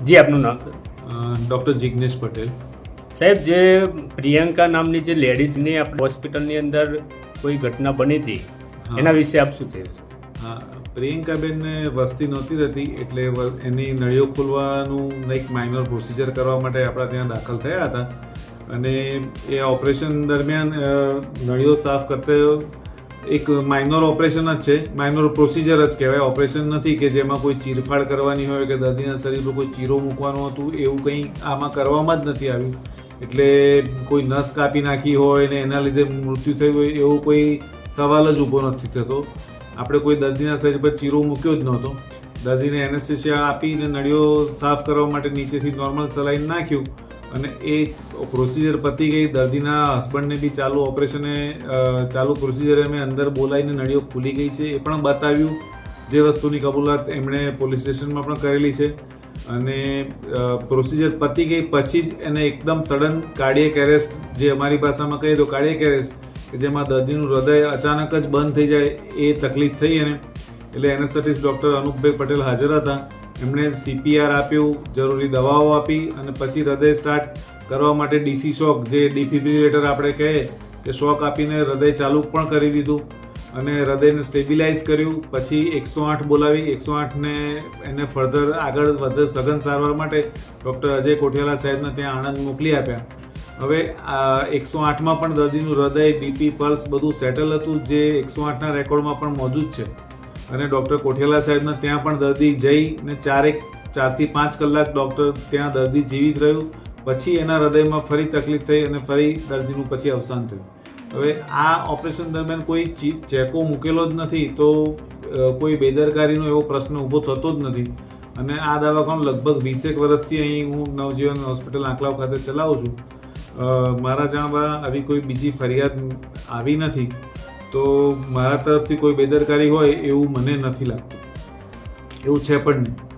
જી, આપનું નામ sir? Doctor Jignesh Patel. સાહેબ, જે પ્રિયંકા નામની જે લેડીઝની આપણે હોસ્પિટલની અંદર કોઈ ઘટના બની હતી, એના વિશે આપ શું કહેશો? હા, પ્રિયંકાબેનને વસ્તી નહોતી રહેતી, એટલે એની નળીઓ ખોલવાનું એક માઇનર પ્રોસિજર કરવા માટે આપણા ત્યાં દાખલ થયા હતા. અને એ ઓપરેશન દરમિયાન નળીઓ સાફ કરતા એક માઇનર ઓપરેશન જ છે, માઇનર પ્રોસિજર જ કહેવાય. ઓપરેશન નથી કે જેમાં કોઈ ચીરફાડ કરવાની હોય કે દર્દીના શરીર પર કોઈ ચીરો મૂકવાનું હતું, એવું કંઈ આમાં કરવામાં જ નથી આવ્યું. એટલે કોઈ નસ કાપી નાખી હોય ને એના લીધે મૃત્યુ થયું હોય એવો કોઈ સવાલ જ ઊભો નથી થતો. આપણે કોઈ દર્દીના શરીર પર ચીરો મૂક્યો જ નહોતો. દર્દીને એનેસ્થેસિયા આપીને નળીઓ સાફ કરવા માટે નીચેથી નોર્મલ સલાઈન નાખ્યું અને એ પ્રોસિજર પતી ગઈ. દર્દીના હસબન્ડને બી ચાલુ પ્રોસિજર અમે અંદર બોલાવીને નળીઓ ખુલી ગઈ છે એ પણ બતાવ્યું. જે વસ્તુની કબૂલાત એમણે પોલીસ સ્ટેશનમાં પણ કરેલી છે. અને પ્રોસિજર પતી ગઈ પછી જ એને એકદમ સડન કાર્ડિયક એરેસ્ટ, જે અમારી ભાષામાં કહીએ તો કાર્ડિયક એરેસ્ટ, કે જેમાં દર્દીનું હૃદય અચાનક જ બંધ થઈ જાય એ તકલીફ થઈ એને. એટલે એનેસ્થેટિસ્ટ ડૉક્ટર અનુપભાઈ પટેલ હાજર હતા. એમણે CPR આપ્યું, જરૂરી દવાઓ આપી અને પછી હૃદય સ્ટાર્ટ કરવા માટે DC શોક, જે ડિફિબ્રિલેટર આપણે કહીએ કે શોક આપીને હૃદય ચાલુ પણ કરી દીધું અને હૃદયને સ્ટેબિલાઇઝ કર્યું. પછી 108 બોલાવી 108ને એને ફર્ધર આગળ વધે સઘન સારવાર માટે ડૉક્ટર અજય કોઠિયાલા સાહેબને ત્યાં આણંદ મોકલી આપ્યા. હવે 108માં પણ દર્દીનું હૃદય, BP, પલ્સ બધું સેટલ હતું, જે 108ના રેકોર્ડમાં પણ મોજૂદ છે. અને ડૉક્ટર કોઠિયાલા સાહેબને ત્યાં પણ દર્દી જઈને 4 થી 5 કલાક ડૉક્ટર ત્યાં દર્દી જીવિત રહ્યું. પછી એના હૃદયમાં ફરી તકલીફ થઈ અને ફરી દર્દીનું પછી અવસાન થયું. હવે આ ઓપરેશન દરમિયાન કોઈ ચેકો મૂકેલો જ નથી, તો કોઈ બેદરકારીનો એવો પ્રશ્ન ઊભો થતો જ નથી. અને આ દવાખાનું લગભગ 20 વર્ષથી અહીં હું નવજીવન હોસ્પિટલ આંકલાવ ખાતે ચલાવું છું. મારા જાણવા આવી કોઈ બીજી ફરિયાદ આવી નથી. તો મારા તરફથી કોઈ બેદરકારી હોય એવું મને નથી લાગતું. એવું છે પણ નહીં.